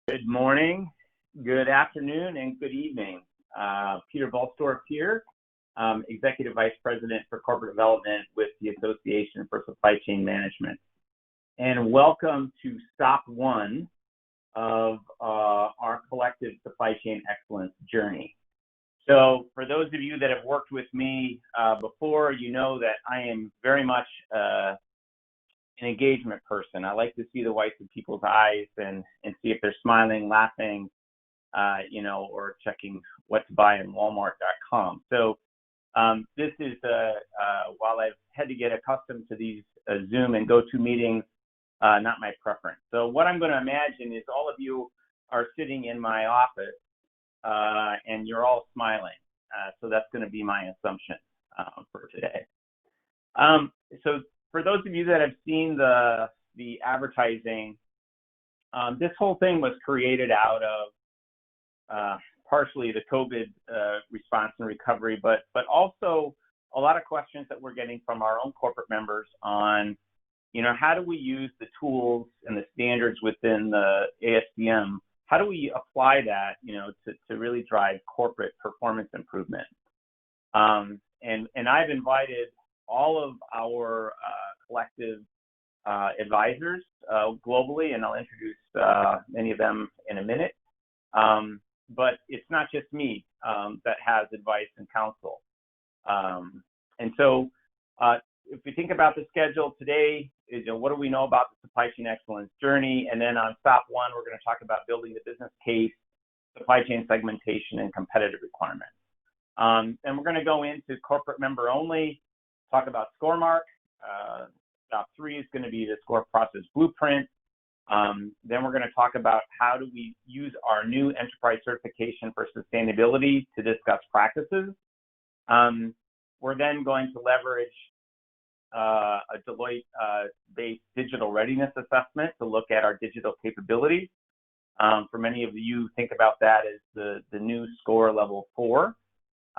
Good morning, good afternoon, and good evening. Peter Volstorff here, Executive Vice President for Corporate Development with the Association for Supply Chain Management. And welcome to stop one of our collective supply chain excellence journey. So for those of you that have worked with me before, you know that I am very much an engagement person. I like to see the whites of people's eyes and see if they're smiling, laughing, or checking what to buy in Walmart.com. So this is, while I've had to get accustomed to these Zoom and go-to meetings, not my preference. So what I'm going to imagine is all of you are sitting in my office and you're all smiling. So that's going to be my assumption for today. So for those of you that have seen the advertising, this whole thing was created out of partially the COVID response and recovery, but also a lot of questions that we're getting from our own corporate members on, how do we use the tools and the standards within the ASDM? How do we apply that, to really drive corporate performance improvement? And I've invited all of our collective advisors globally, and I'll introduce many of them in a minute. But it's not just me that has advice and counsel. And so if we think about the schedule today, what do we know about the supply chain excellence journey? And then on stop one, we're going to talk about building the business case, supply chain segmentation, and competitive requirements. And we're going to go into corporate member only, talk about SCOR mark. Stop three is going to be the SCOR process blueprint. Then we're going to talk about how do we use our new enterprise certification for sustainability to discuss practices. We're then going to leverage a Deloitte-based digital readiness assessment to look at our digital capabilities. For many of you, think about that as the new SCOR level 4.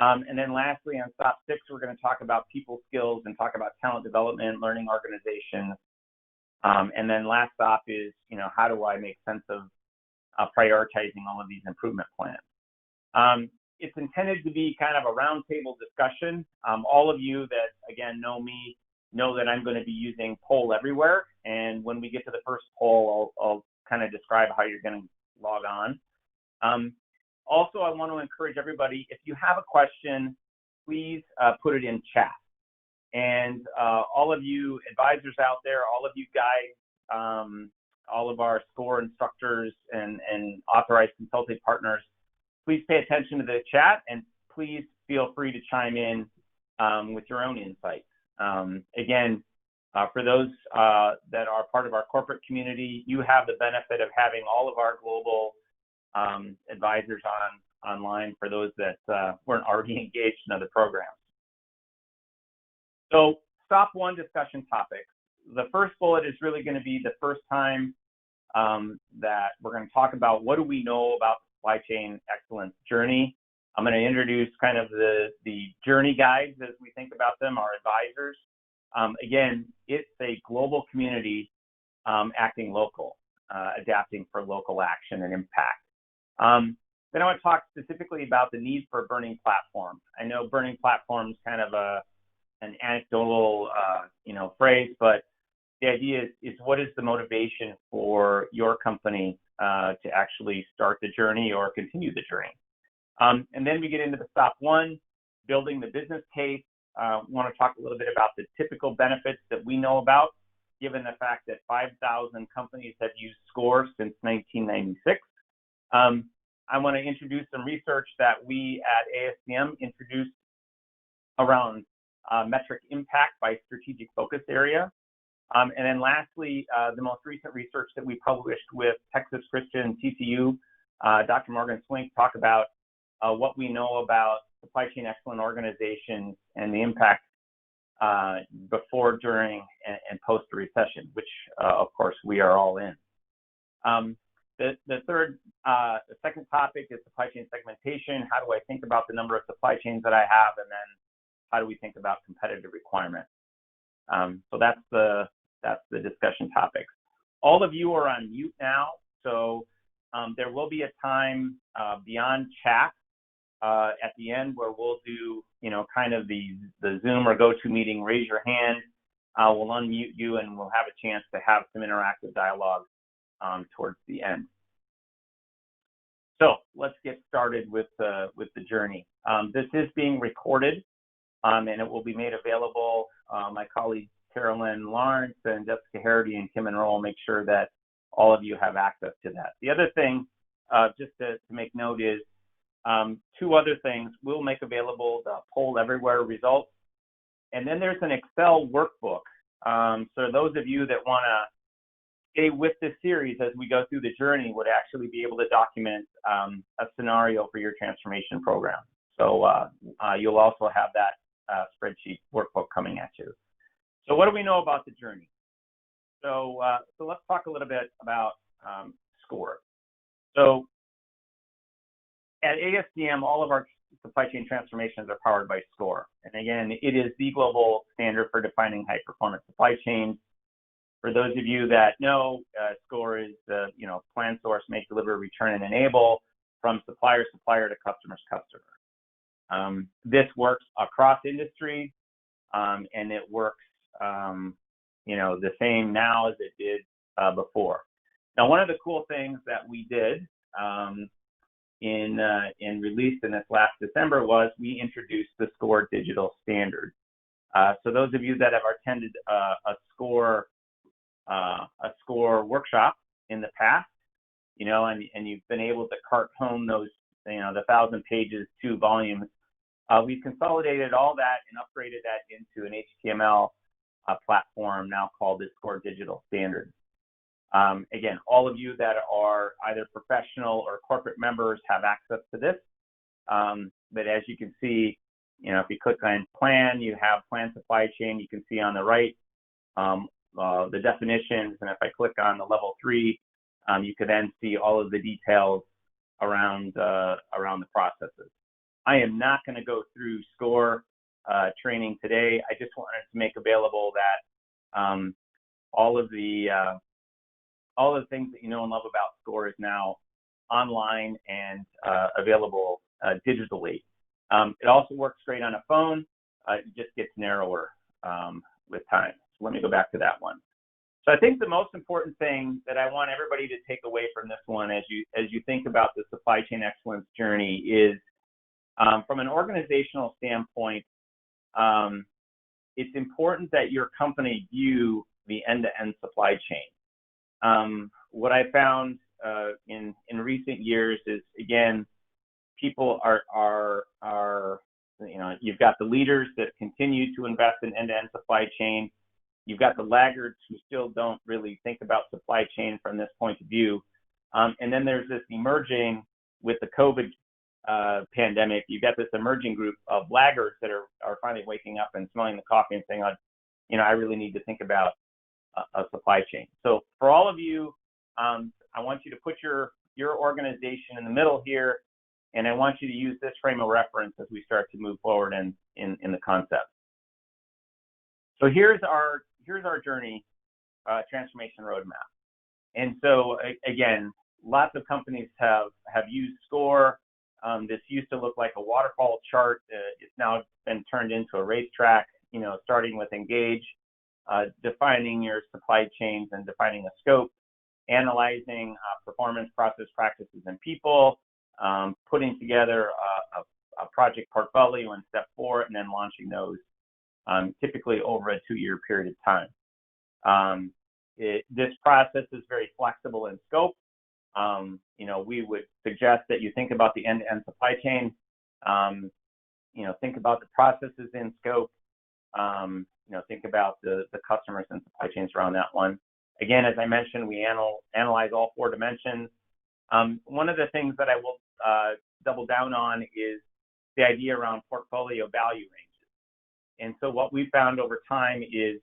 And then lastly, on stop 6, we're going to talk about people skills and talk about talent development, learning organizations. And then last stop is, how do I make sense of prioritizing all of these improvement plans? It's intended to be kind of a roundtable discussion. All of you that, again, know me know that I'm going to be using poll everywhere. And when we get to the first poll, I'll kind of describe how you're going to log on. Also, I want to encourage everybody, if you have a question, please put it in chat. And all of you advisors out there, all of you guys, all of our SCOR instructors and authorized consulting partners, please pay attention to the chat and please feel free to chime in with your own insights. Again, for those that are part of our corporate community, you have the benefit of having all of our global advisors online for those that weren't already engaged in other programs. So stop one discussion topics. The first bullet is really going to be the first time that we're going to talk about what do we know about the supply chain excellence journey. I'm going to introduce kind of the journey guides as we think about them, our advisors. Again, it's a global community acting local, adapting for local action and impact. Then I want to talk specifically about the need for a burning platform. I know burning platform is kind of an anecdotal, phrase, but the idea is what is the motivation for your company to actually start the journey or continue the journey? And then we get into the stop one, building the business case. Want to talk a little bit about the typical benefits that we know about, given the fact that 5,000 companies have used SCOR since 1996. I want to introduce some research that we at ASDM introduced around metric impact by strategic focus area. And then lastly, the most recent research that we published with Texas Christian TCU, Dr. Morgan Swink, talk about what we know about supply chain excellent organizations and the impact before, during, and post the recession, which of course we are all in. The second topic is supply chain segmentation. How do I think about the number of supply chains that I have, and then how do we think about competitive requirements? So that's the discussion topics. All of you are on mute now, so There will be a time beyond chat at the end where we'll do, kind of the Zoom or GoToMeeting, raise your hand. We'll unmute you and we'll have a chance to have some interactive dialogue towards the end. So let's get started with the journey. This is being recorded and it will be made available. My colleagues Carolyn Lawrence and Jessica Harity and Kim Enroll will make sure that all of you have access to that. The other thing, just to make note, is two other things. We'll make available the Poll Everywhere results, and then there's an Excel workbook. So those of you that want to stay with this series as we go through the journey would actually be able to document a scenario for your transformation program. So you'll also have that spreadsheet workbook coming at you. So what do we know about the journey? So let's talk a little bit about SCOR. So at ASDM, all of our supply chain transformations are powered by SCOR. And again, it is the global standard for defining high-performance supply chains. For those of you that know, SCOR is the plan, source, make, deliver, return, and enable from supplier to customer's customer. This works across industries, and it works the same now as it did before. Now, one of the cool things that we did in released in this last December was we introduced the SCOR digital standard. So those of you that have attended a SCOR workshop in the past, and you've been able to cart home those, the 1,000 pages, 2 volumes, we've consolidated all that and upgraded that into an HTML platform now called the SCOR digital standard. Again, all of you that are either professional or corporate members have access to this. But as you can see, if you click on plan, you have plan supply chain. You can see on the right the definitions, and if I click on the level 3, you can then see all of the details around the processes. I am not going to go through SCOR training today. I just wanted to make available that all of the things that you know and love about SCOR is now online and available digitally. It also works great on a phone. It just gets narrower with time. So let me go back to that one. So I think the most important thing that I want everybody to take away from this one as you think about the supply chain excellence journey is from an organizational standpoint, it's important that your company view the end-to-end supply chain. What I found in recent years is, again, people are you've got the leaders that continue to invest in end-to-end supply chain. You've got the laggards who still don't really think about supply chain from this point of view. And then there's this emerging, with the COVID pandemic, you've got this emerging group of laggards that are finally waking up and smelling the coffee and saying, I really need to think about a supply chain. So for all of you, I want you to put your organization in the middle here, and I want you to use this frame of reference as we start to move forward in the concept. So here's our journey transformation roadmap. And so again, lots of companies have used SCOR. This used to look like a waterfall chart. It's now been turned into a racetrack, starting with engage, defining your supply chains and defining a scope, analyzing performance, process, practices, and people, putting together a project portfolio in step 4, and then launching those, typically over a 2-year period of time. This process is very flexible in scope. We would suggest that you think about the end-to-end supply chain, think about the processes in scope, think about the customers and supply chains around that one. Again, as I mentioned, we analyze all 4 dimensions. One of the things that I will double down on is the idea around portfolio value ranges. And so what we found over time is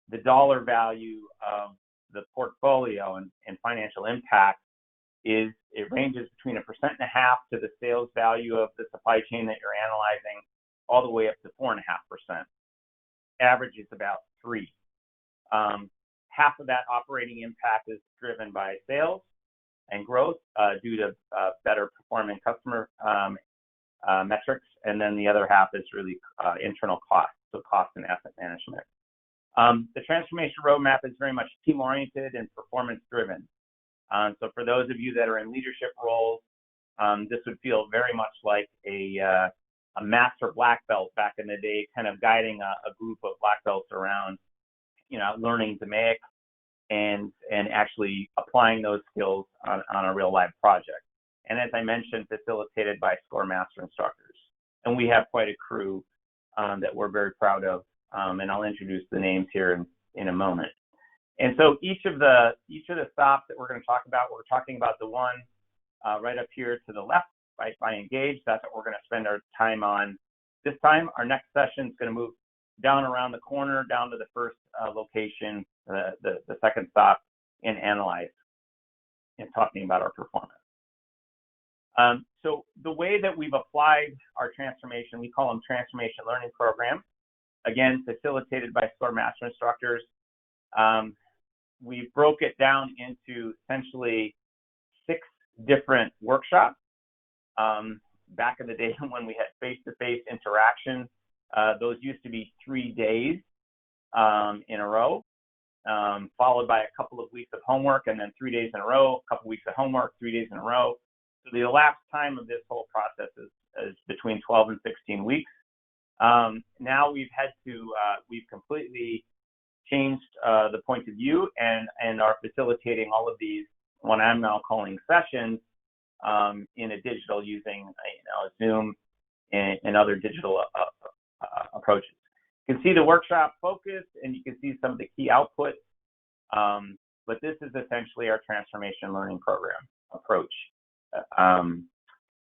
the dollar value of the portfolio and financial impact is it ranges between 1.5% to the sales value of the supply chain that you're analyzing, all the way up to 4.5%. Average is about 3. Half of that operating impact is driven by sales, and growth due to better performing customer metrics. And then the other half is really internal costs, so cost and asset management. The transformation roadmap is very much team-oriented and performance-driven. So for those of you that are in leadership roles, this would feel very much like a master black belt back in the day, kind of guiding a group of black belts around, learning DMAIC and actually applying those skills on a real live project. And as I mentioned, facilitated by SCOR master instructors. And we have quite a crew that we're very proud of, and I'll introduce the names here in a moment. And so each of the stops that we're going to talk about, we're talking about the one right up here to the left, right by Engage. That's what we're going to spend our time on this time. Our next session is going to move down around the corner, down to the first location, the second stop, and Analyze, and talking about our performance. So the way that we've applied our transformation, we call them transformation learning programs, again, facilitated by SCOR master instructors. We broke it down into essentially 6 different workshops. Back in the day when we had face-to-face interaction, those used to be 3 days in a row, followed by a couple of weeks of homework, and then 3 days in a row, a couple of weeks of homework, 3 days in a row. So the elapsed time of this whole process is between 12 and 16 weeks. Now we've completely changed the point of view and are facilitating all of these, what I'm now calling sessions, in a digital using Zoom and other digital approaches. You can see the workshop focus, and you can see some of the key outputs, but this is essentially our transformation learning program approach. And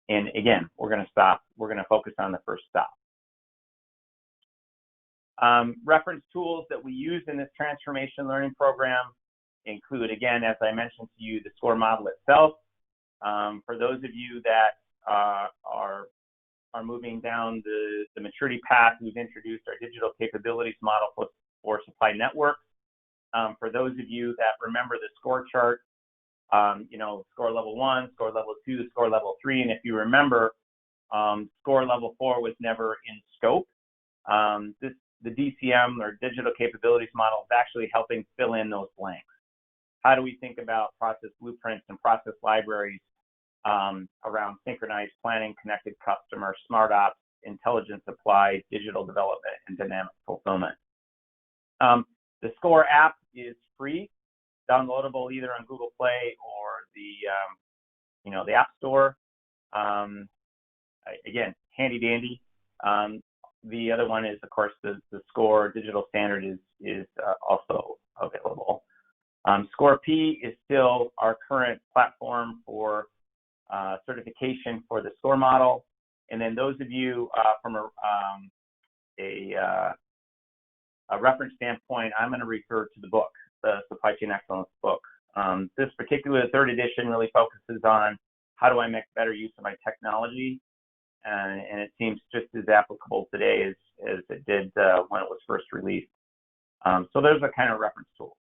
again, we're going to focus on the first stop. Reference tools that we use in this transformation learning program include, again, as I mentioned to you, the SCOR model itself. For those of you that are moving down the maturity path, we've introduced our digital capabilities model for supply networks. For those of you that remember the SCOR chart, SCOR level 1, SCOR level 2, SCOR level 3, and if you remember, SCOR level 4 was never in scope. The DCM, or digital capabilities model, is actually helping fill in those blanks. How do we think about process blueprints and process libraries around synchronized planning, connected customer, smart ops, intelligent supply, digital development, and dynamic fulfillment? The SCOR app is free, downloadable either on Google Play or the App Store. Again, handy dandy. The other one is, of course, the SCOR digital standard is also available. SCOR P is still our current platform for certification for the SCOR model. And then those of you from a reference standpoint, I'm going to refer to the book, the Supply Chain Excellence book. This particular 3rd edition really focuses on how do I make better use of my technology, and it seems just as applicable today as it did when it was first released. So there's a kind of reference tool.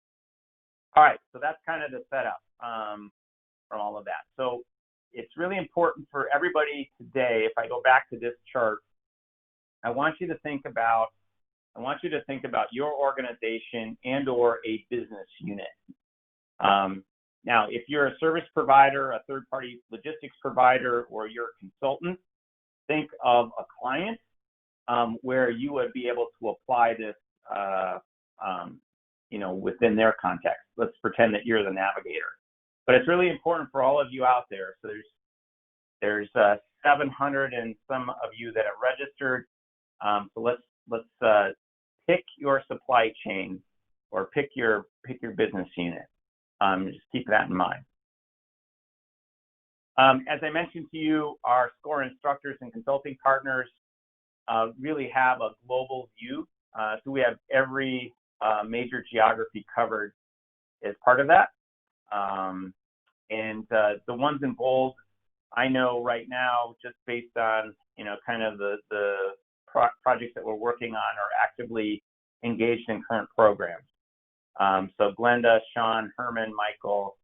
All right, so that's kind of the setup from all of that. So it's really important for everybody today. If I go back to this chart, I want you to think about your organization and/or a business unit. Now, if you're a service provider, a third-party logistics provider, or you're a consultant, think of a client where you would be able to apply this, within their context. Let's pretend that you're the navigator. But it's really important for all of you out there. So there's 700 and some of you that have registered. So let's pick your supply chain or pick your business unit. Just keep that in mind. As I mentioned to you, our SCOR instructors and consulting partners really have a global view. So we have every major geography covered as part of that. And the ones in bold, I know right now, just based on, kind of the projects that we're working on, are actively engaged in current programs. So Glenda, Sean, Herman, Michael,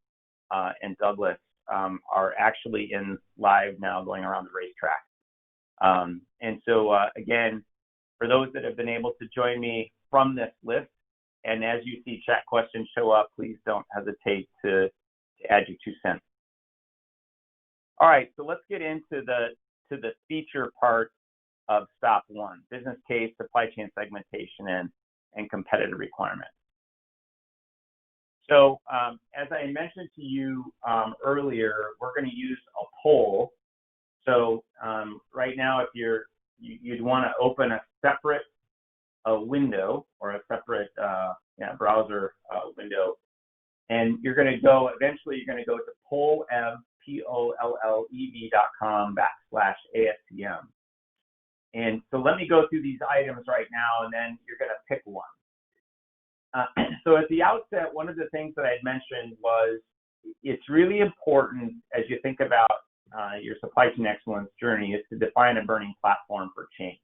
and Douglas are actually in live now going around the racetrack. And so, again, for those that have been able to join me from this list, and as you see chat questions show up, please don't hesitate to add your 2 cents. All right, so let's get into the feature part of stop 1, business case, supply chain segmentation, and competitive requirements. So as I mentioned to you earlier, we're going to use a poll. So right now, if you'd want to open a separate window or a separate browser window, and you're going to go, eventually you're going to go to pollev, pollev.com/ASTM. And so let me go through these items right now, and then you're going to pick one. So at the outset, one of the things that I had mentioned was it's really important as you think about your supply chain excellence journey is to define a burning platform for change.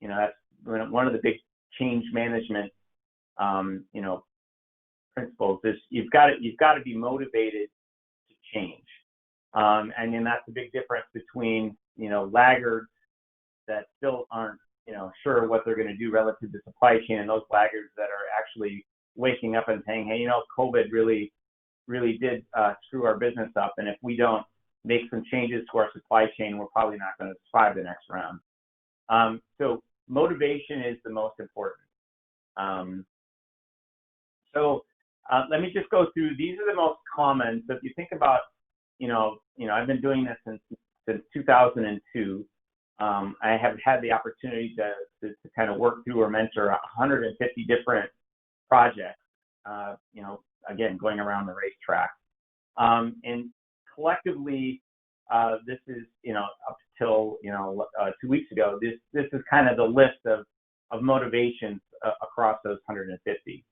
You know, that's one of the big change management, principles is you've got to be motivated to change. And then that's a big difference between, laggards that still aren't, sure what they're going to do relative to supply chain, and those laggards that are actually waking up and saying, hey, COVID really did screw our business up. And if we don't make some changes to our supply chain, we're probably not going to survive the next round. So motivation is the most important. Let me just go through, these are the most common. So if you think about, I've been doing this since 2002. I have had the opportunity to kind of work through or mentor 150 different projects, again, going around the racetrack. And collectively, this is, up till, 2 weeks ago, this is kind of the list of motivations across those 150.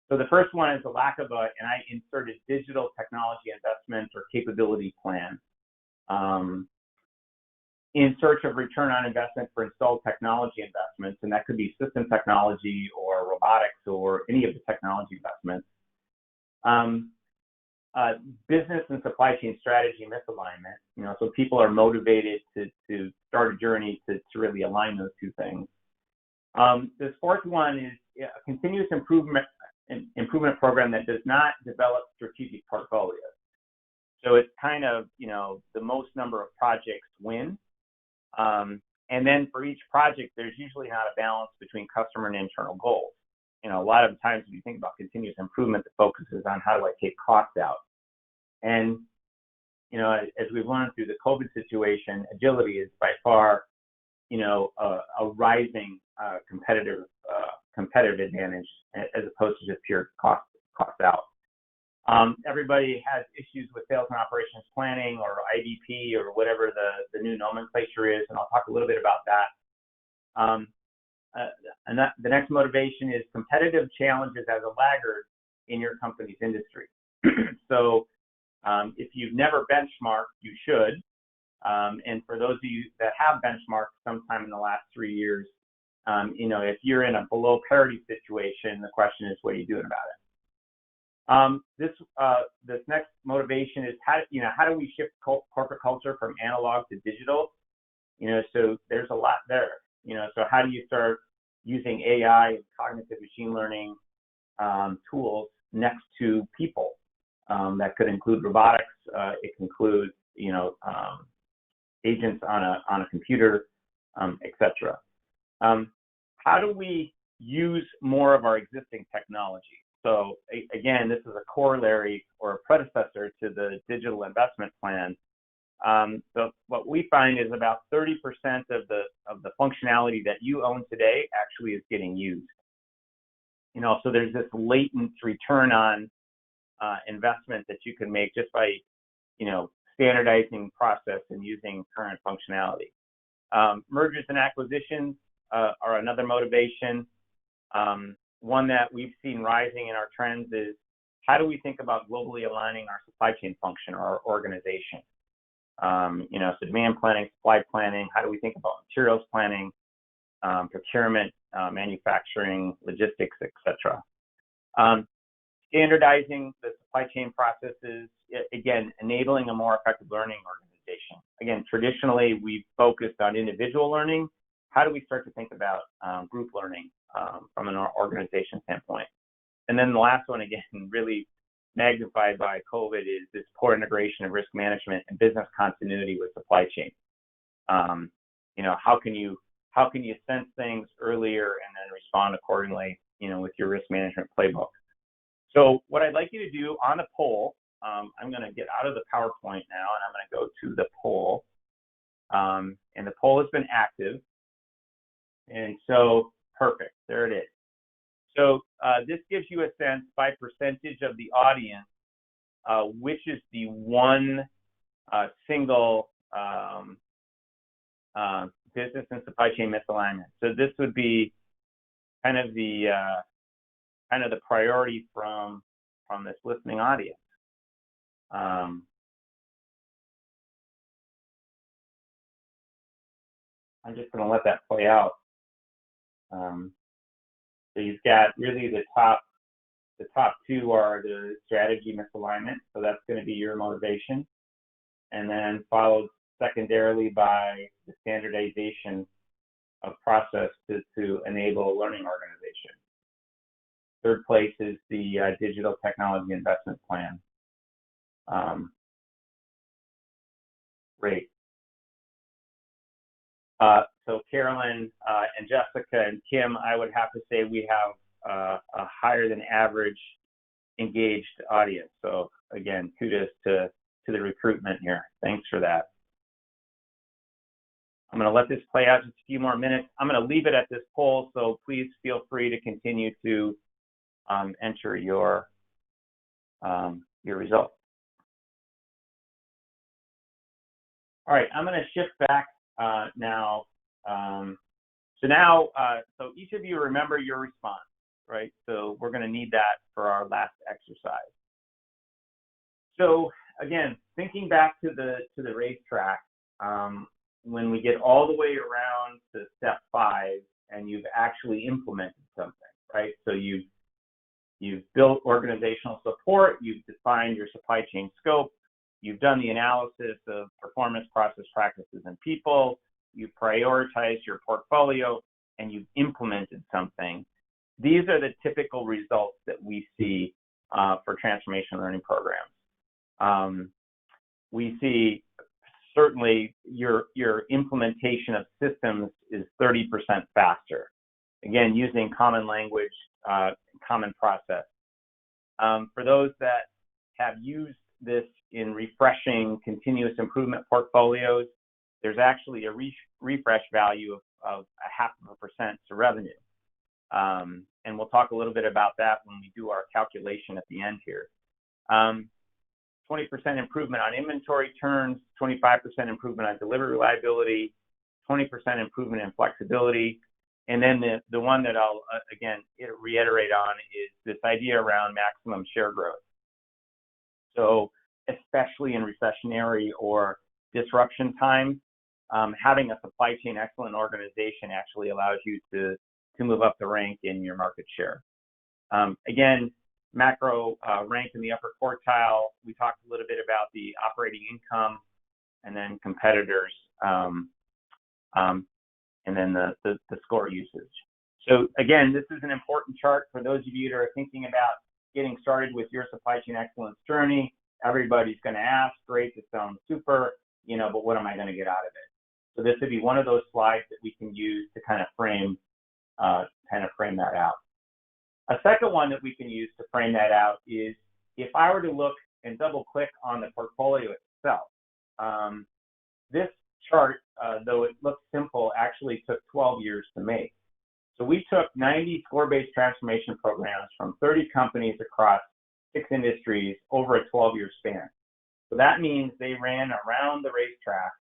So the first one is the lack of and I inserted digital technology investment or capability plan. In search of return on investment for installed technology investments, and that could be system technology or robotics or any of the technology investments. Business and supply chain strategy misalignment, so people are motivated to start a journey to really align those two things. This fourth one is a continuous improvement program that does not develop strategic portfolios. So it's kind of, the most number of projects win. And then for each project, there's usually not a balance between customer and internal goals. A lot of times when you think about continuous improvement, the focus is on how do I take costs out. And, as we've learned through the COVID situation, agility is by far, a rising competitive advantage as opposed to just pure cost out. Everybody has issues with sales and operations planning or IDP or whatever the new nomenclature is, and I'll talk a little bit about that. And the next motivation is competitive challenges as a laggard in your company's industry. So if you've never benchmarked, you should. And for those of you that have benchmarked sometime in the last 3 years, if you're in a below parity situation, the question is, what are you doing about it? This next motivation is how do we shift corporate culture from analog to digital? So there's a lot there. So how do you start using AI and cognitive machine learning tools next to people? That could include robotics. It can include agents on a computer, etc. How do we use more of our existing technology? So again, this is a corollary or a predecessor to the digital investment plan. So what we find is about 30% of the functionality that you own today actually is getting used. So there's this latent return on investment that you can make just by, standardizing process and using current functionality. Mergers and acquisitions are another motivation. One that we've seen rising in our trends is how do we think about globally aligning our supply chain function or our organization? So demand planning, supply planning, how do we think about materials planning, procurement, manufacturing, logistics, etc. Standardizing the supply chain processes, again, enabling a more effective learning organization. Again, traditionally, we've focused on individual learning. How do we start to think about group learning from an organization standpoint? And then the last one, again, really magnified by COVID, is this core integration of risk management and business continuity with supply chain. How can you sense things earlier and then respond accordingly, with your risk management playbook? So what I'd like you to do on the poll, I'm going to get out of the PowerPoint now, and I'm going to go to the poll. And the poll has been active. And so, perfect, there it is. So this gives you a sense by percentage of the audience, which is the one single business and supply chain misalignment. So this would be kind of the priority from this listening audience. I'm just going to let that play out. So you've got really the top two are the strategy misalignment. So that's going to be your motivation. And then followed secondarily by the standardization of process to enable a learning organization. Third place is the digital technology investment plan. Great. So Carolyn and Jessica and Kim, I would have to say we have a higher than average engaged audience. So again, kudos to the recruitment here. Thanks for that. I'm going to let this play out just a few more minutes. I'm going to leave it at this poll, so please feel free to continue to enter your results. All right, I'm going to shift back now. So each of you remember your response, right? So we're going to need that for our last exercise. So again, thinking back to the racetrack, when we get all the way around to step 5 and you've actually implemented something, right? So you've built organizational support, you've defined your supply chain scope, you've done the analysis of performance, process, practices, and people, you've prioritized your portfolio, and you've implemented something. These are the typical results that we see for transformation learning programs. We see certainly your implementation of systems is 30% faster. Again, using common language, common process. For those that have used this in refreshing continuous improvement portfolios, there's actually a refresh value of 0.5% to revenue. And we'll talk a little bit about that when we do our calculation at the end here. 20% improvement on inventory turns, 25% improvement on delivery reliability, 20% improvement in flexibility. And then the one that I'll, again, reiterate on is this idea around maximum share growth. So especially in recessionary or disruption times, having a supply chain excellent organization actually allows you to move up the rank in your market share. Again, macro rank in the upper quartile. We talked a little bit about the operating income and then competitors, and then the SCOR usage. So again, this is an important chart for those of you that are thinking about getting started with your supply chain excellence journey. Everybody's going to ask, great, this sounds super, but what am I going to get out of it? So this would be one of those slides that we can use to kind of frame that out. A second one that we can use to frame that out is if I were to look and double click on the portfolio itself. This chart, though it looks simple, actually took 12 years to make. So we took 90 SCOR-based transformation programs from 30 companies across 6 industries over a 12-year span. So that means they ran around the racetrack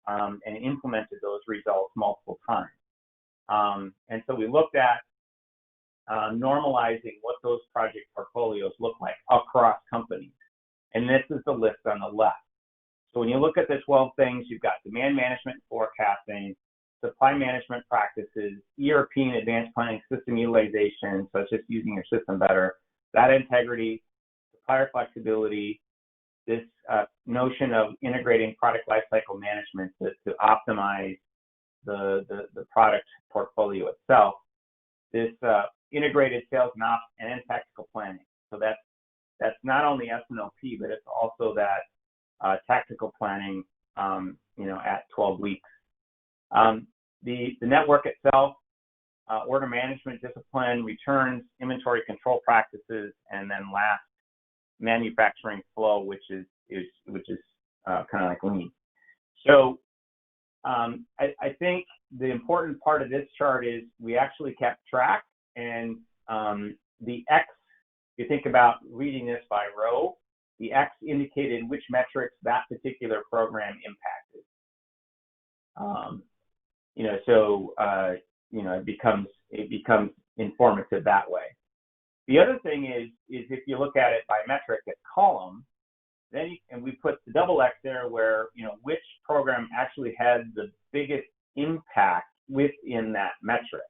and implemented those results multiple times. And so we looked at normalizing what those project portfolios look like across companies. And this is the list on the left. So when you look at the 12 things, you've got demand management and forecasting, supply management practices, ERP and advanced planning system utilization, so it's just using your system better, data integrity, supplier flexibility, this notion of integrating product lifecycle management to optimize the product portfolio itself, this integrated sales and ops and tactical planning. So that's not only S&OP, but it's also that tactical planning, at 12 weeks. The network itself, order management discipline, returns, inventory control practices, and then last, manufacturing flow, which is kind of like lean. So I think the important part of this chart is we actually kept track, and the X, if you think about reading this by row, the X indicated which metrics that particular program impacted. It becomes informative that way. The other thing is if you look at it by metric at column, and we put the double X there where, which program actually had the biggest impact within that metric.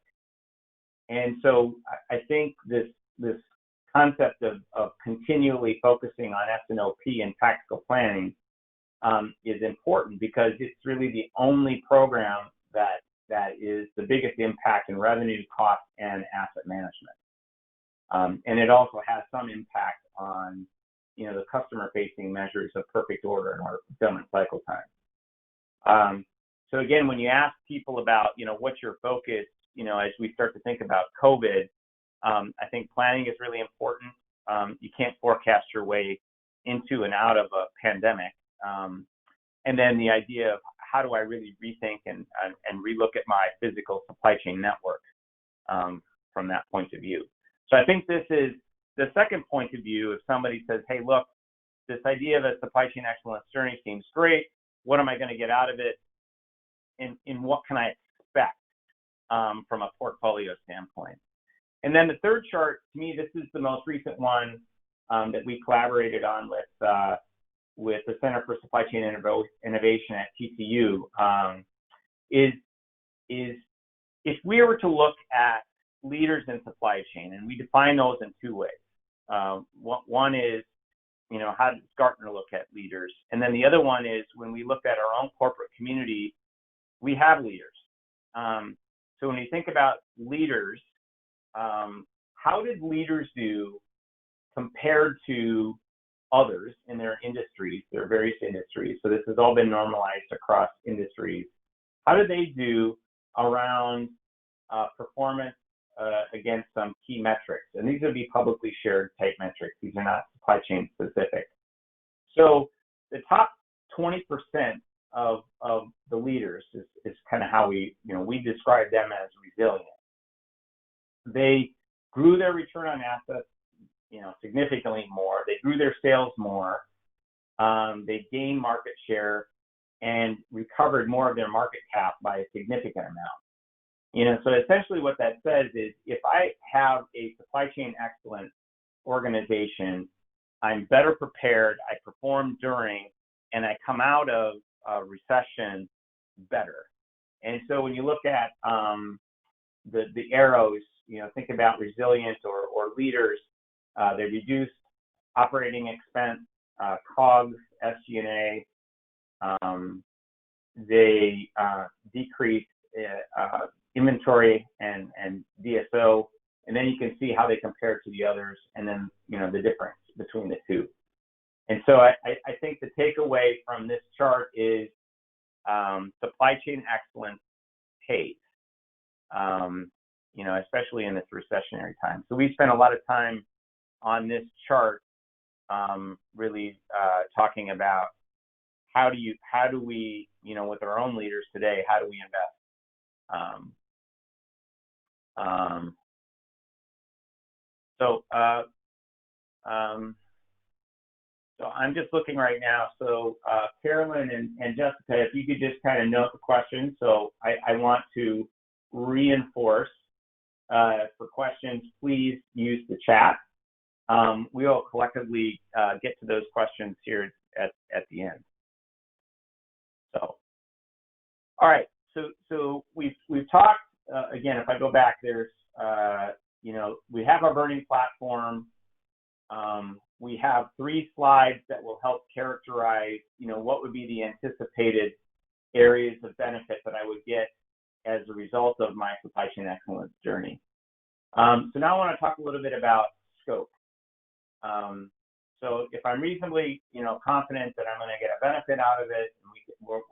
And so I think this concept of continually focusing on S&OP and tactical planning is important, because it's really the only program that is the biggest impact in revenue, cost, and asset management. And it also has some impact on, the customer-facing measures of perfect order and order fulfillment cycle time. So again, when you ask people about, what's your focus, as we start to think about COVID, I think planning is really important. You can't forecast your way into and out of a pandemic. And then the idea of how do I really rethink and relook at my physical supply chain network from that point of view. So I think this is the second point of view. If somebody says, hey, look, this idea of a supply chain excellence journey seems great. What am I going to get out of it? And what can I expect from a portfolio standpoint? And then the third chart, to me, this is the most recent one that we collaborated on with the Center for Supply Chain Innovation at TCU, is if we were to look at leaders in supply chain, and we define those in two ways. One is, how does Gartner look at leaders? And then the other one is when we look at our own corporate community, we have leaders. So when you think about leaders, how did leaders do compared to others in their industries, their various industries? So this has all been normalized across industries. How did they do around performance against some key metrics? And these would be publicly shared type metrics. These are not supply chain specific. So the top 20% of the leaders is kind of how we describe them as resilient. They grew their return on assets, significantly more. They grew their sales more. They gained market share and recovered more of their market cap by a significant amount. So essentially what that says is if I have a supply chain excellence organization, I'm better prepared, I perform during, and I come out of a recession better. And so when you look at the arrows, think about resilience or leaders, they reduced operating expense, COGS, SG&A. They decreased inventory and DSO, and then you can see how they compare to the others, and then the difference between the two. And so I think the takeaway from this chart is supply chain excellence pays, especially in this recessionary time. So we spent a lot of time on this chart, really talking about how do we, with our own leaders today, how do we invest? So I'm just looking right now. So Carolyn and Jessica, if you could just kind of note the question. So I want to reinforce for questions, please use the chat. We will collectively get to those questions here at the end. So, all right. So we've talked again. If I go back, there's we have our burning platform. we have 3 slides that will help characterize, what would be the anticipated areas of benefit that I would get as a result of my supply chain excellence journey. So now I want to talk a little bit about scope. So if I'm reasonably, confident that I'm going to get a benefit out of it, and we'll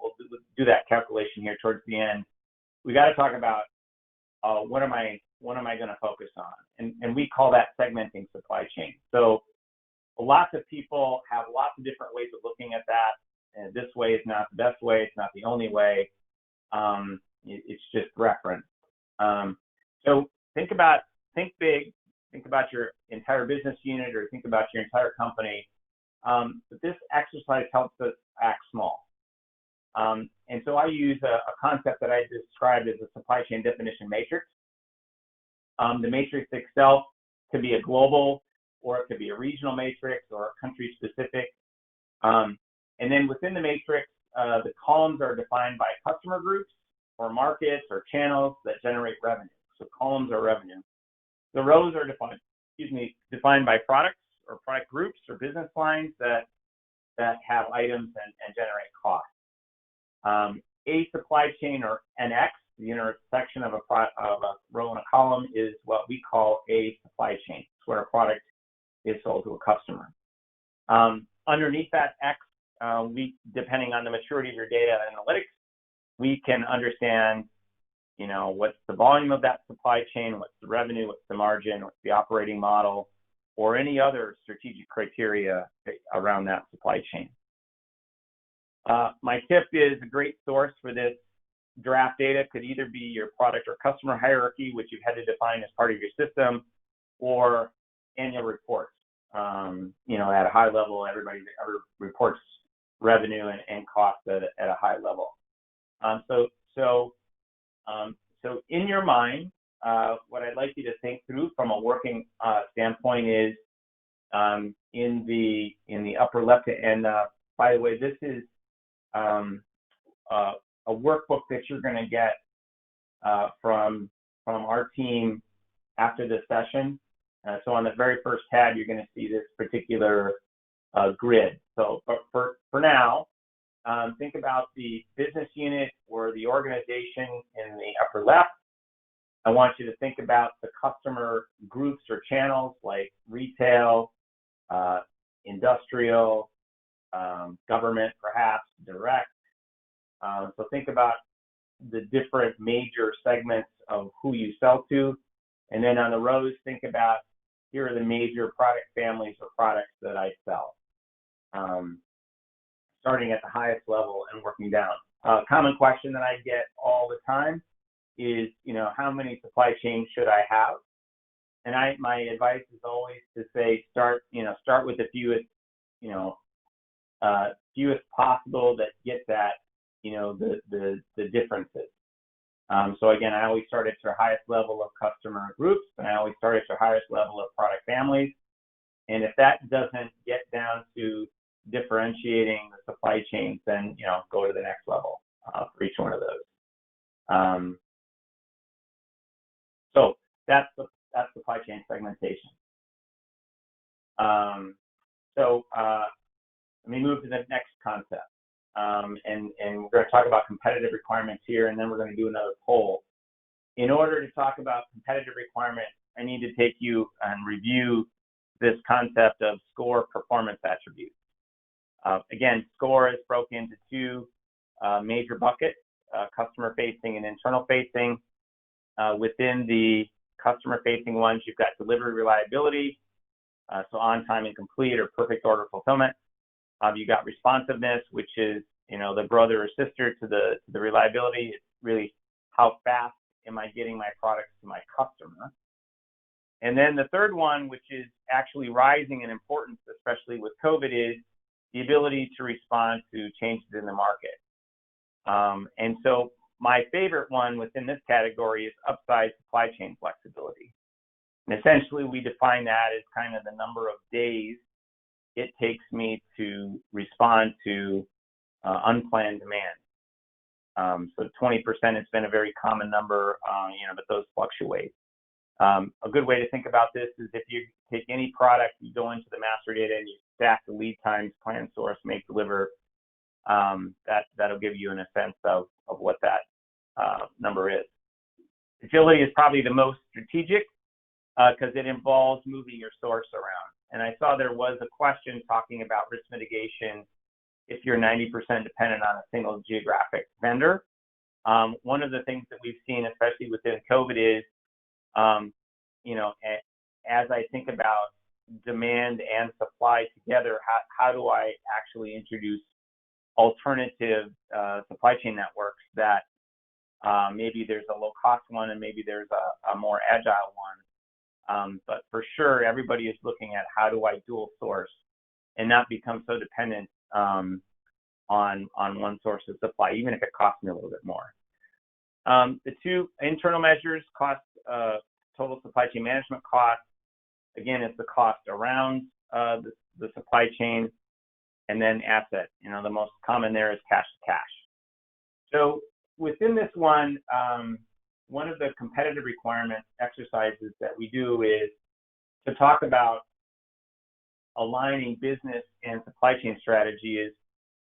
do that calculation here towards the end, we got to talk about what am I going to focus on, and we call that segmenting supply chain. So lots of people have lots of different ways of looking at that, and this way is not the best way, it's not the only way. It's just reference. So think big. Think about your entire business unit, or think about your entire company. But this exercise helps us act small. And so I use a concept that I described as a supply chain definition matrix. The matrix itself could be a global, or it could be a regional matrix, or a country specific. And then within the matrix, the columns are defined by customer groups, or markets, or channels that generate revenue. So columns are revenue. The rows are defined by products, or product groups, or business lines that have items and generate cost. A supply chain, or NX, the intersection of a row and a column, is what we call a supply chain. It's where a product is sold to a customer. Underneath that X, depending on the maturity of your data analytics, we can understand, what's the volume of that supply chain, what's the revenue, what's the margin, what's the operating model, or any other strategic criteria around that supply chain. My tip is a great source for this draft data could either be your product or customer hierarchy, which you've had to define as part of your system, or annual reports. At a high level, everybody reports revenue and cost at a high level. So in your mind, what I'd like you to think through from a working standpoint is in the upper left, and by the way, this is a workbook that you're going to get from our team after this session. So on the very first tab, you're going to see this particular grid. So for now, think about the business unit or the organization in the upper left. I want you to think about the customer groups or channels like retail, industrial, government, perhaps direct. So think about the different major segments of who you sell to. And then on the rows, think about, here are the major product families or products that I sell. Starting at the highest level and working down. Common question that I get all the time is, how many supply chains should I have? And my advice is always to say, start with the fewest possible that get that, the differences. So again, I always start at your highest level of customer groups, and I always start at your highest level of product families. And if that doesn't get down to differentiating the supply chains, then go to the next level for each one of those. So that's supply chain segmentation. So let me move to the next concept, and we're going to talk about competitive requirements here, and then we're going to do another poll. In order to talk about competitive requirements, I need to take you and review this concept of SCOR performance attributes. Again, SCOR is broken into 2 major buckets, customer-facing and internal-facing. Within the customer-facing ones, you've got delivery reliability, so on time and complete or perfect order fulfillment. You've got responsiveness, which is the brother or sister to the reliability. It's really how fast am I getting my products to my customer. And then the third one, which is actually rising in importance, especially with COVID, is the ability to respond to changes in the market. And so my favorite one within this category is upside supply chain flexibility. And essentially, we define that as kind of the number of days it takes me to respond to unplanned demand. So 20% has been a very common number, but those fluctuate. A good way to think about this is if you take any product, you go into the master data and you stack the lead times, plan, source, make, deliver, that'll give you a sense of what that number is. Agility is probably the most strategic because it involves moving your source around. And I saw there was a question talking about risk mitigation if you're 90% dependent on a single geographic vendor. One of the things that we've seen, especially within COVID, is, as I think about demand and supply together, how do I actually introduce alternative supply chain networks that maybe there's a low-cost one and maybe there's a more agile one. But for sure, everybody is looking at how do I dual source and not become so dependent on one source of supply, even if it costs me a little bit more. The two internal measures, total supply chain management cost. Again, it's the cost around the supply chain, and then asset. The most common there is cash to cash. So within this one of the competitive requirement exercises that we do is to talk about aligning business and supply chain strategy. Is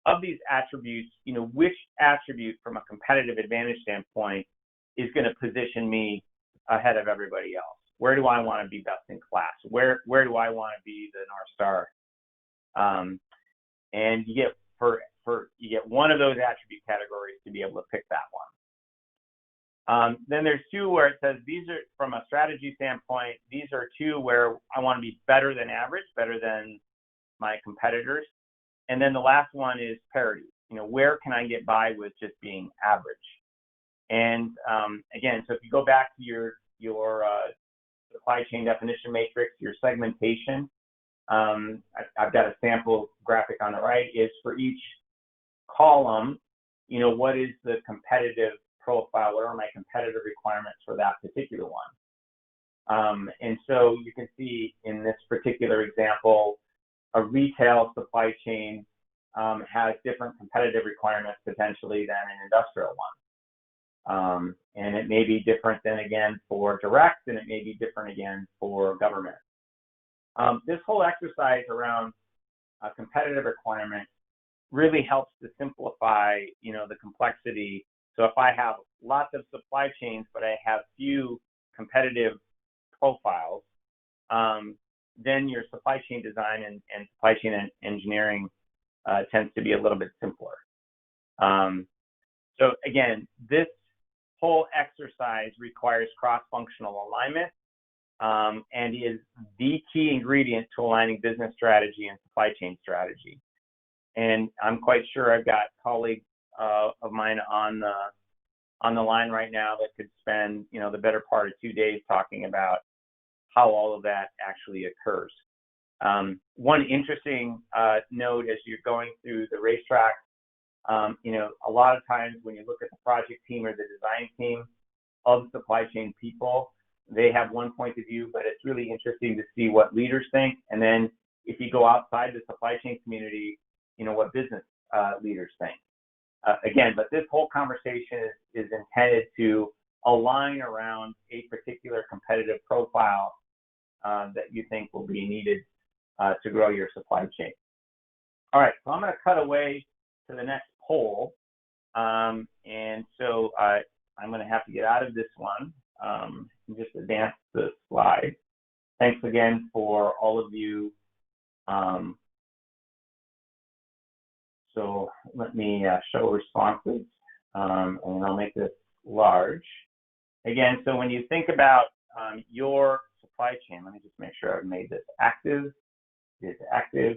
of these attributes, which attribute from a competitive advantage standpoint is going to position me ahead of everybody else? Where do I want to be best in class? Where do I want to be the North Star? And you get you get one of those attribute categories to be able to pick that one. Then there's two where it says these are, from a strategy standpoint, these are two where I want to be better than average, better than my competitors. And then the last one is parity. Where can I get by with just being average? And again, so if you go back to your supply chain definition matrix, your segmentation, I've got a sample graphic on the right, is for each column, what is the competitive profile? What are my competitive requirements for that particular one? And so you can see in this particular example, a retail supply chain has different competitive requirements potentially than an industrial one. And it may be different than, again, for direct, and it may be different again for government. This whole exercise around competitive requirements really helps to simplify, the complexity. So if I have lots of supply chains, but I have few competitive profiles, then your supply chain design and supply chain engineering tends to be a little bit simpler. So again, this whole exercise requires cross-functional alignment and is the key ingredient to aligning business strategy and supply chain strategy. And I'm quite sure I've got colleagues of mine on the line right now that could spend, the better part of 2 days talking about how all of that actually occurs. One interesting note as you're going through the racetrack, a lot of times when you look at the project team or the design team of supply chain people, they have one point of view, but it's really interesting to see what leaders think. And then if you go outside the supply chain community, what business leaders think. Again, but this whole conversation is intended to align around a particular competitive profile that you think will be needed to grow your supply chain. All right, so I'm going to cut away to the next poll. And so I'm going to have to get out of this one and just advance the slide. Thanks again for all of you. So let me show responses, and I'll make this large. Again, so when you think about your supply chain, let me just make sure I've made this active. It's active.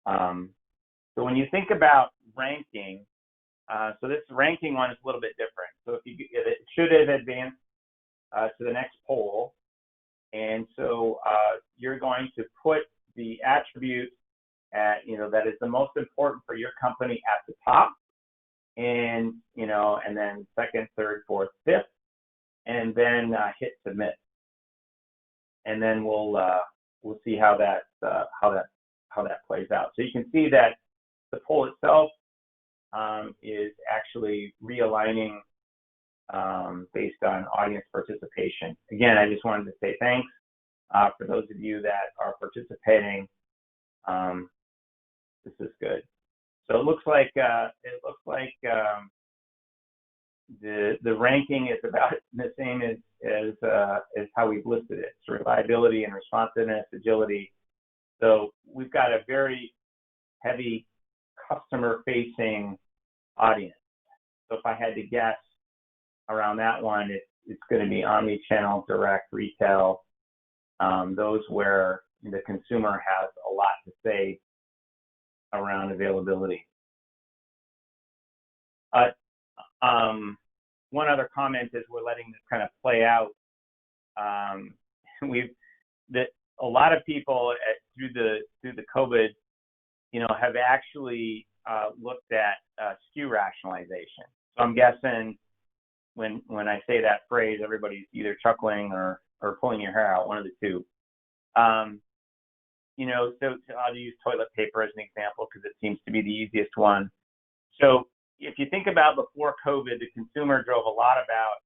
So when you think about ranking, so this ranking one is a little bit different. So it should have advanced to the next poll. And so you're going to put the attribute that is the most important for your company at the top, and and then second, third, fourth, fifth, and then hit submit. And then we'll see how that plays out. So you can see that the poll itself is actually realigning based on audience participation. Again, I just wanted to say thanks for those of you that are participating. This is good. So it looks like the ranking is about the same as how we've listed it. So reliability and responsiveness, agility. So we've got a very heavy customer-facing audience. So if I had to guess around that one, it's going to be omni-channel, direct, retail, those where the consumer has a lot to say around availability. One other comment is we're letting this kind of play out. A lot of people through the COVID, have actually looked at SKU rationalization. So I'm guessing when I say that phrase, everybody's either chuckling or pulling your hair out, one of the two. So I'll use toilet paper as an example because it seems to be the easiest one. So if you think about before COVID, the consumer drove a lot about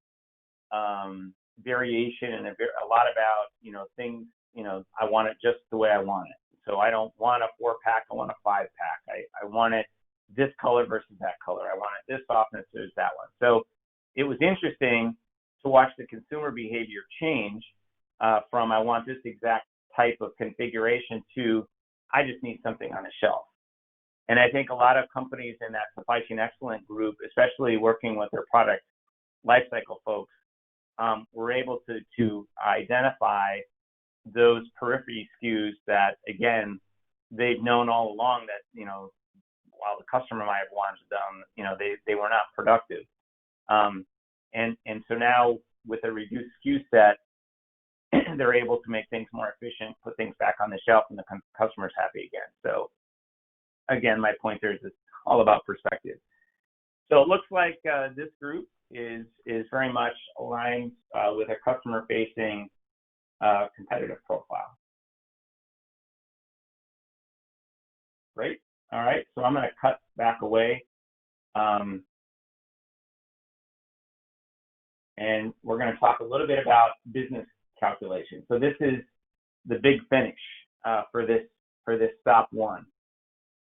variation and a lot about, things, I want it just the way I want it. So I don't want a 4-pack, I want a 5-pack. I want it this color versus that color. I want it this softness versus that one. So it was interesting to watch the consumer behavior change from I want this exact type of configuration to I just need something on the shelf. And I think a lot of companies in that supply chain excellence group, especially working with their product lifecycle folks, were able to identify those periphery SKUs that, again, they've known all along that, while the customer might have wanted them, they were not productive. And so now with a reduced SKU set, they're able to make things more efficient, put things back on the shelf, and the customer's happy again. So again, my point there is it's all about perspective. So it looks like this group is very much aligned with a customer-facing competitive profile. Great. All right. So I'm going to cut back away. And we're going to talk a little bit about business calculation. So this is the big finish for this stop one.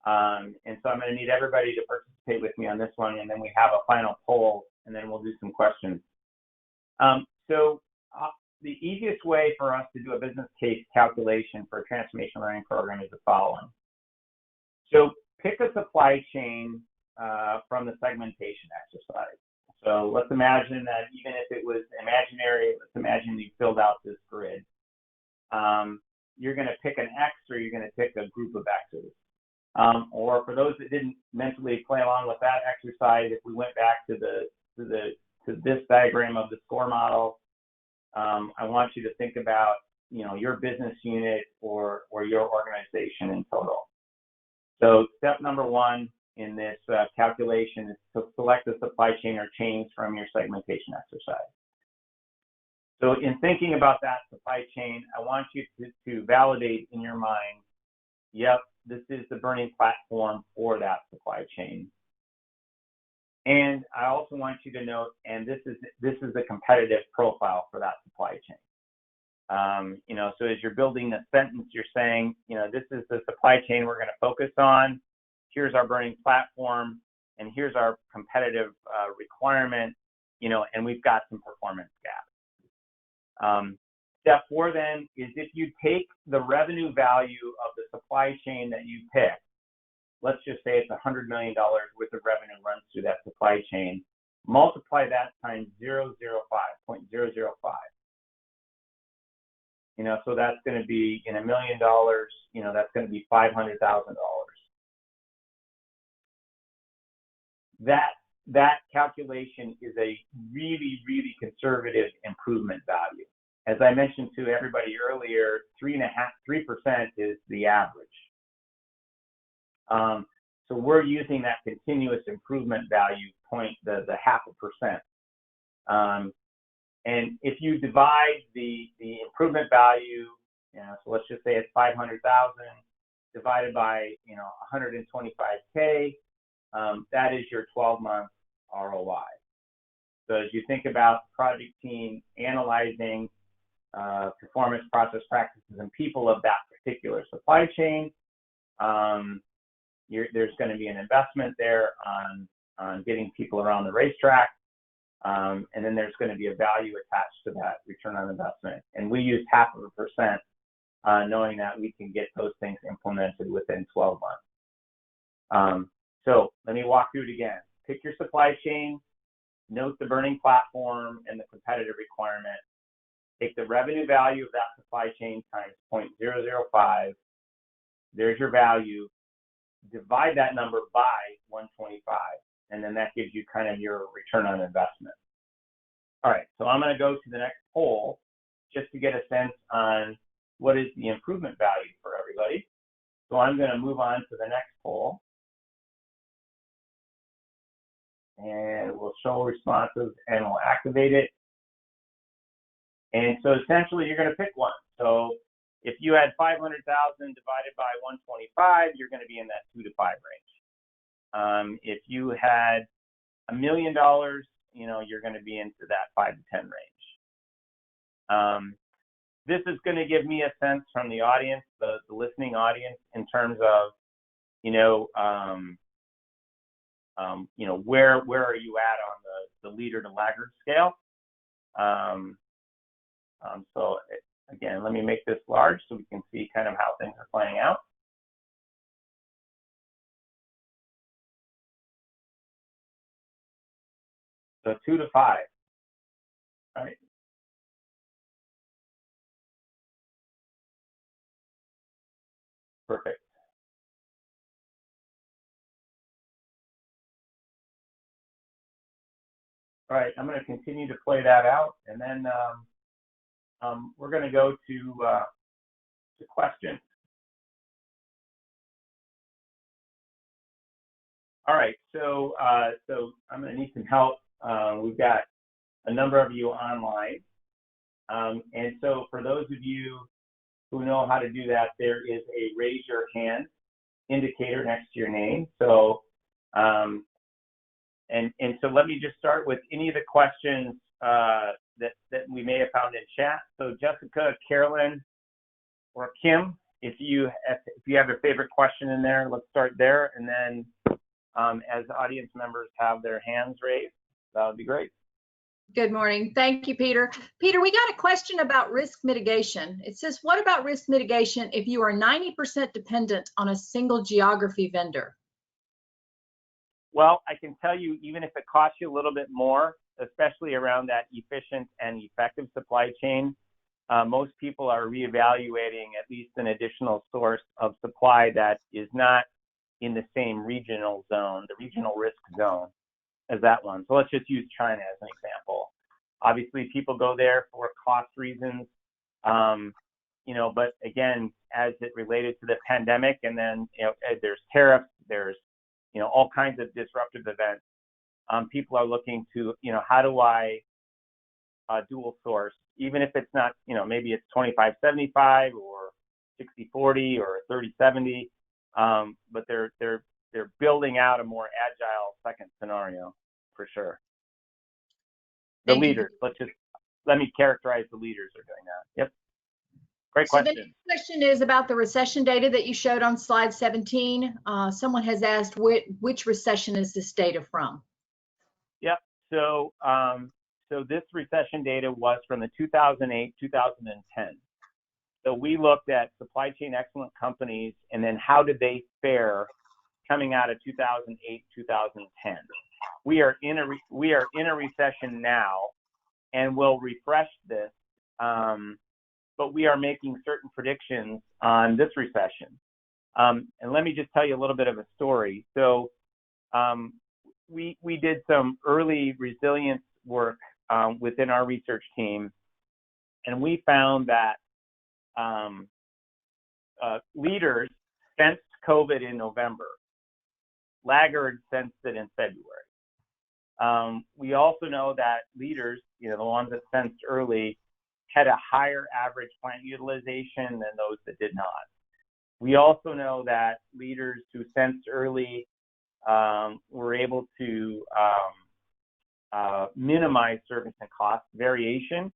And so I'm going to need everybody to participate with me on this one, and then we have a final poll, and then we'll do some questions. The easiest way for us to do a business case calculation for a transformation learning program is the following. So pick a supply chain from the segmentation exercise. So let's imagine that even if it was imaginary, let's imagine you filled out this grid. You're going to pick an X or you're going to pick a group of X's. Or for those that didn't mentally play along with that exercise, if we went back to this diagram of the SCOR model, I want you to think about, your business unit or your organization in total. So step number one in this calculation is to select the supply chain or chains from your segmentation exercise. So in thinking about that supply chain, I want you to validate in your mind, yep, this is the burning platform for that supply chain. And I also want you to note, and this is the competitive profile for that supply chain. So as you're building a sentence, you're saying, this is the supply chain we're going to focus on. Here's our burning platform, and here's our competitive requirement, and we've got some performance gaps. Step 4 then is if you take the revenue value of the supply chain that you pick, let's just say it's $100 million worth of revenue runs through that supply chain, multiply that times 0.005. So that's going to be in $1 million, that's going to be $500,000. That calculation is a really, really conservative improvement value. As I mentioned to everybody earlier, 3% is the average. So we're using that continuous improvement value the 0.5%. And if you divide the improvement value, so let's just say it's 500,000 divided by 125K, that is your 12-month ROI. So as you think about the project team analyzing performance, process, practices, and people of that particular supply chain, there's going to be an investment there on getting people around the racetrack, and then there's going to be a value attached to that return on investment. And we use 0.5%, knowing that we can get those things implemented within 12 months. So let me walk through it again. Pick your supply chain, note the burning platform and the competitive requirement. Take the revenue value of that supply chain times 0.005. There's your value. Divide that number by 125, and then that gives you kind of your return on investment. All right, so I'm going to go to the next poll just to get a sense on what is the improvement value for everybody. So I'm going to move on to the next poll. And we'll show responses and we'll activate it. And so essentially you're going to pick one. So if you had 500,000 divided by 125, you're going to be in that 2 to 5 range. If you had $1 million, you're going to be into that 5 to 10 range. This is going to give me a sense from the audience, the listening audience, in terms of, where are you at on the leader to laggard scale? So again, let me make this large so we can see kind of how things are playing out. So 2 to 5. All right. Perfect. All right, I'm going to continue to play that out, and then we're going to go to questions. All right, so I'm going to need some help. We've got a number of you online, and so for those of you who know how to do that, there is a raise your hand indicator next to your name. So and so let me just start with any of the questions that we may have found in chat. So Jessica, Carolyn, or Kim, if you have a favorite question in there, let's start there. And then as audience members have their hands raised, that would be great. Good morning. Thank you, Peter. Peter, we got a question about risk mitigation. It says, what about risk mitigation if you are 90% dependent on a single geography vendor? Well, I can tell you, even if it costs you a little bit more, especially around that efficient and effective supply chain, most people are reevaluating at least an additional source of supply that is not in the same regional zone, the regional risk zone, as that one. So let's just use China as an example. Obviously, people go there for cost reasons, but again, as it related to the pandemic, and then there's tariffs, there's all kinds of disruptive events. People are looking to how do I dual source, even if it's not maybe it's 25-75 or 60-40 or 30-70, but they're building out a more agile second scenario for sure. The leaders, let me characterize the leaders are doing that. Yep. Great question. So the next question is about the recession data that you showed on slide 17. Someone has asked which recession is this data from? Yep. So this recession data was from the 2008-2010. So we looked at supply chain excellent companies and then how did they fare coming out of 2008-2010. We are in a recession now, and we'll refresh this. But we are making certain predictions on this recession. And let me just tell you a little bit of a story. So we did some early resilience work within our research team, and we found that leaders sensed COVID in November. Laggards sensed it in February. We also know that leaders, the ones that sensed early, had a higher average plant utilization than those that did not. We also know that leaders who sensed early were able to minimize service and cost variation.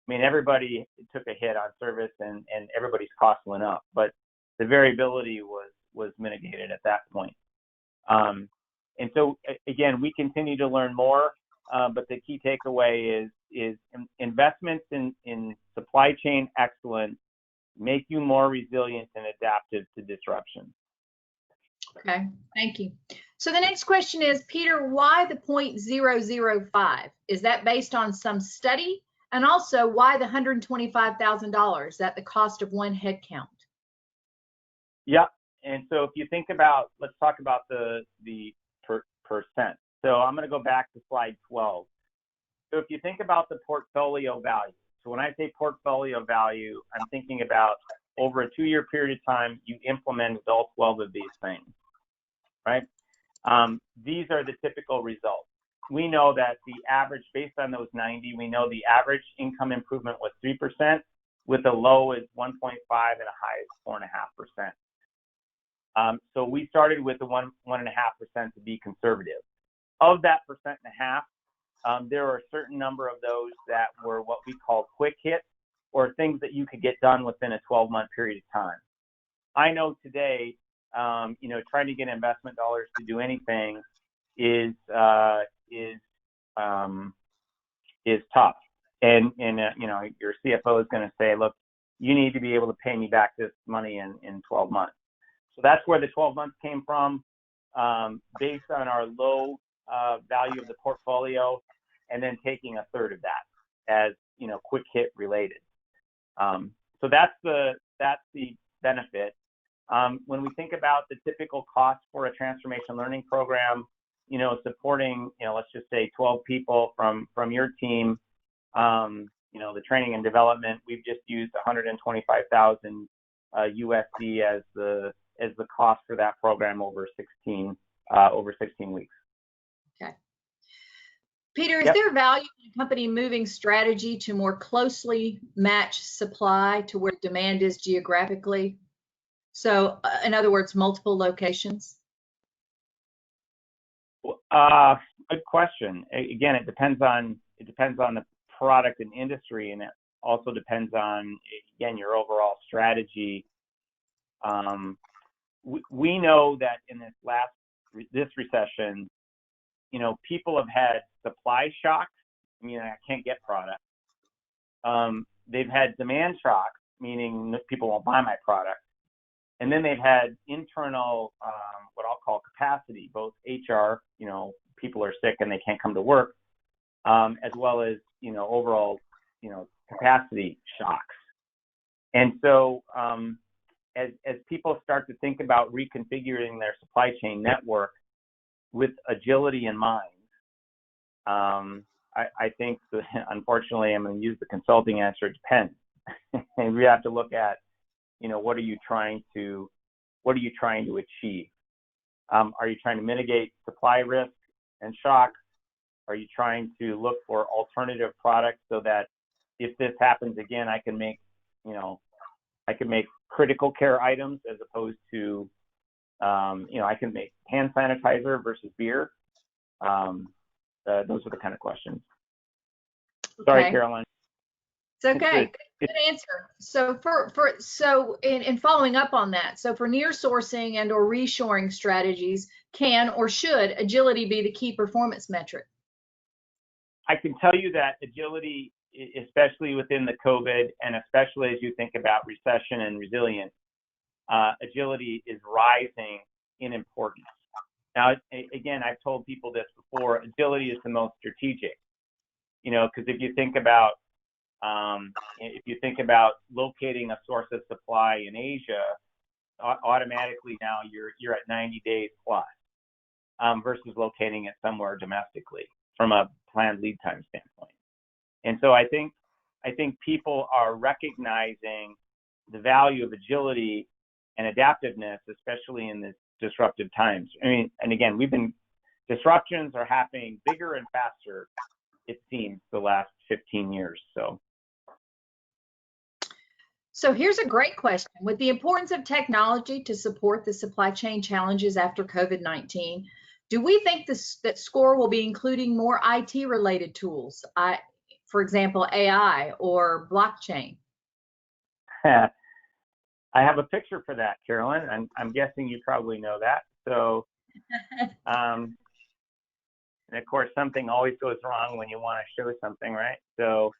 I mean, everybody took a hit on service and everybody's costs went up, but the variability was mitigated at that point. And so again, we continue to learn more, but the key takeaway is investments in supply chain excellence make you more resilient and adaptive to disruption. Okay, thank you. So the next question is, Peter, why the 0.005? Is that based on some study? And also, why the $125,000? Is that the cost of one head count? Yeah, and so if you think about, let's talk about the percent. So I'm going to go back to slide 12. So if you think about the portfolio value, so when I say portfolio value, I'm thinking about over a 2-year period of time, you implemented all 12 of these things, right? These are the typical results. We know that the average, based on those 90, we know the average income improvement was 3%, with a low is 1.5 and a high is 4.5%. So we started with the 1.5% to be conservative. Of that 1.5%, there are a certain number of those that were what we call quick hits, or things that you could get done within a 12-month period of time. I know today, trying to get investment dollars to do anything is tough. And your CFO is going to say, look, you need to be able to pay me back this money in 12 months. So that's where the 12 months came from, based on our low value of the portfolio, and then taking a third of that as quick hit related. So that's the benefit. When we think about the typical cost for a transformation learning program, supporting, let's just say 12 people from your team, the training and development, we've just used 125,000 USD as the cost for that program over 16 weeks. Okay. Peter, is there value in a company moving strategy to more closely match supply to where demand is geographically? So, in other words, multiple locations? Good question. Again, it depends on the product and industry, and it also depends on, again, your overall strategy. We know that in this recession, people have had supply shocks. I can't get product. They've had demand shocks, meaning people won't buy my product. And then they've had internal, what I'll call capacity, both HR, people are sick and they can't come to work, as well as, overall, capacity shocks. And so as people start to think about reconfiguring their supply chain network with agility in mind, I think that, unfortunately, I'm going to use the consulting answer, it depends. And we have to look at, what are you trying to achieve? Are you trying to mitigate supply risk and shock? Are you trying to look for alternative products so that if this happens again, I can make critical care items as opposed to, I can make hand sanitizer versus beer. Those are the kind of questions. Sorry, Caroline. It's okay. Good answer. So so in following up on that, so for near sourcing and or reshoring strategies, can or should agility be the key performance metric? I can tell you that agility, especially within the COVID, and especially as you think about recession and resilience, agility is rising in importance. Now, again, I've told people this before, agility is the most strategic, because if you think about locating a source of supply in Asia, automatically now you're at 90 days plus, versus locating it somewhere domestically from a planned lead time standpoint. And so I think people are recognizing the value of agility and adaptiveness, especially in this disruptive times. And again, disruptions are happening bigger and faster, it seems, the last 15 years. So here's a great question. With the importance of technology to support the supply chain challenges after COVID-19, Do we think that SCOR will be including more IT related tools? For example, AI or blockchain? I have a picture for that, Carolyn. I'm guessing you probably know that. So, and of course, something always goes wrong when you want to show something, right? So,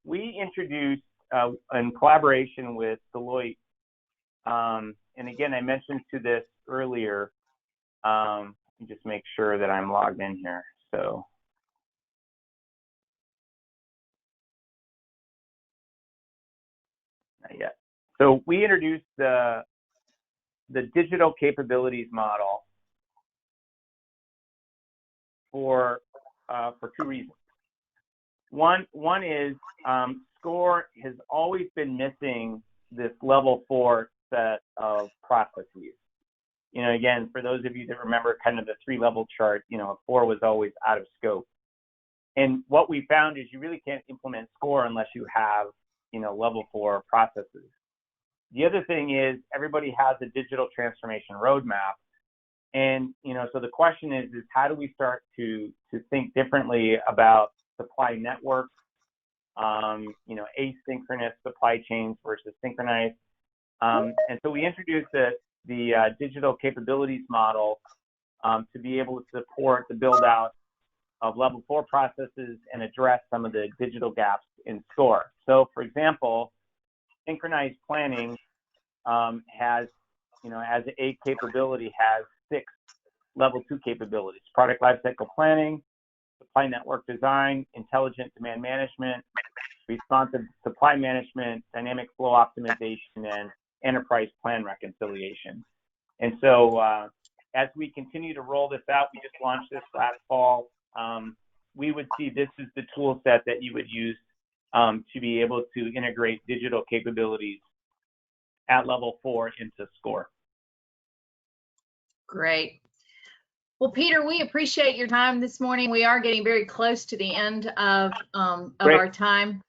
we introduced, in collaboration with Deloitte, and again, I mentioned to this earlier, let me just make sure that I'm logged in here. So, not yet. So we introduced the digital capabilities model for two reasons. One is SCOR has always been missing this level 4 set of processes. You know, again, for those of you that remember kind of the 3-level chart, you know, 4 was always out of scope. And what we found is you really can't implement SCOR unless you have, you know, level 4 processes. The other thing is everybody has a digital transformation roadmap. And, you know, so the question is how do we start to think differently about supply networks, you know, asynchronous supply chains versus synchronized. And so we introduced the digital capabilities model to be able to support the build out of level 4 processes and address some of the digital gaps in SCOR. So for example, synchronized planning has, you know, as a capability has 6 level 2 capabilities: product lifecycle planning, supply network design, intelligent demand management, responsive supply management, dynamic flow optimization, and enterprise plan reconciliation. And so as we continue to roll this out, we just launched this last fall, we would see this is the tool set that you would use to be able to integrate digital capabilities at level 4 into SCOR. Great. Well, Peter, we appreciate your time this morning. We are getting very close to the end of our time.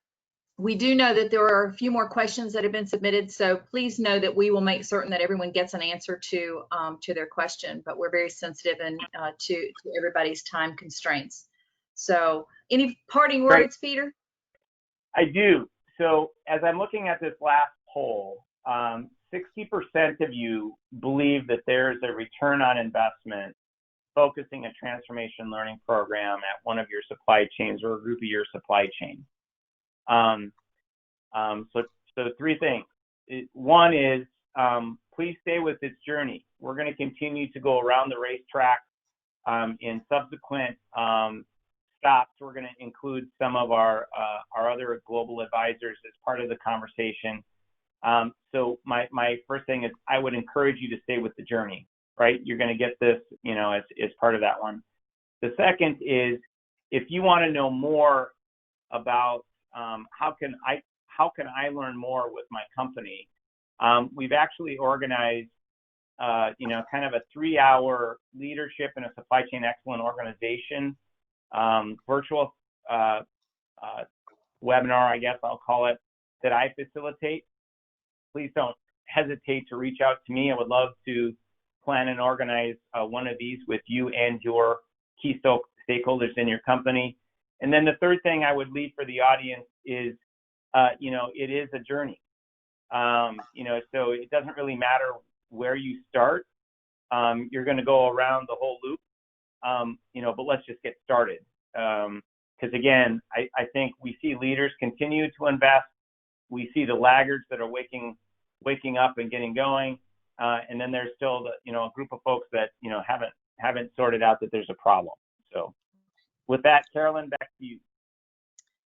We do know that there are a few more questions that have been submitted, so please know that we will make certain that everyone gets an answer to their question, but we're very sensitive and to everybody's time constraints. So any parting words, Peter? I do. So as I'm looking at this last poll, 60% of you believe that there's a return on investment focusing a transformation learning program at one of your supply chains or a group of your supply chain. So 3 things. One is, please stay with this journey. We're going to continue to go around the racetrack. In subsequent stops, we're going to include some of our other global advisors as part of the conversation. So my first thing is I would encourage you to stay with the journey, right? You're going to get this, you know, as part of that one. The second is if you want to know more about how can I learn more with my company, we've actually organized, you know, kind of a 3-hour leadership in a supply chain excellence organization virtual webinar, I guess I'll call it, that I facilitate. Please don't hesitate to reach out to me. I would love to plan and organize one of these with you and your key stakeholders in your company. And then the third thing I would leave for the audience is, you know, it is a journey. You know, so it doesn't really matter where you start. You're going to go around the whole loop, you know, but let's just get started. Because again, I think we see leaders continue to invest. We see the laggards that are waking up and getting going. And then there's still the, you know, a group of folks that, you know, haven't sorted out that there's a problem. So with that, Carolyn, back to you.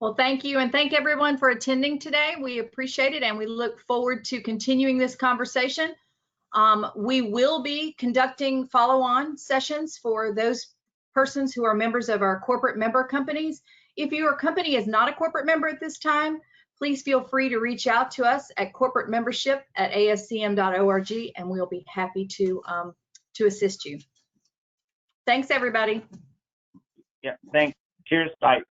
Well, thank you. And thank everyone for attending today. We appreciate it. And we look forward to continuing this conversation. We will be conducting follow-on sessions for those persons who are members of our corporate member companies. If your company is not a corporate member at this time, please feel free to reach out to us at corporatemembership@ascm.org, and we'll be happy to assist you. Thanks, everybody. Yeah, thanks. Cheers. Bye.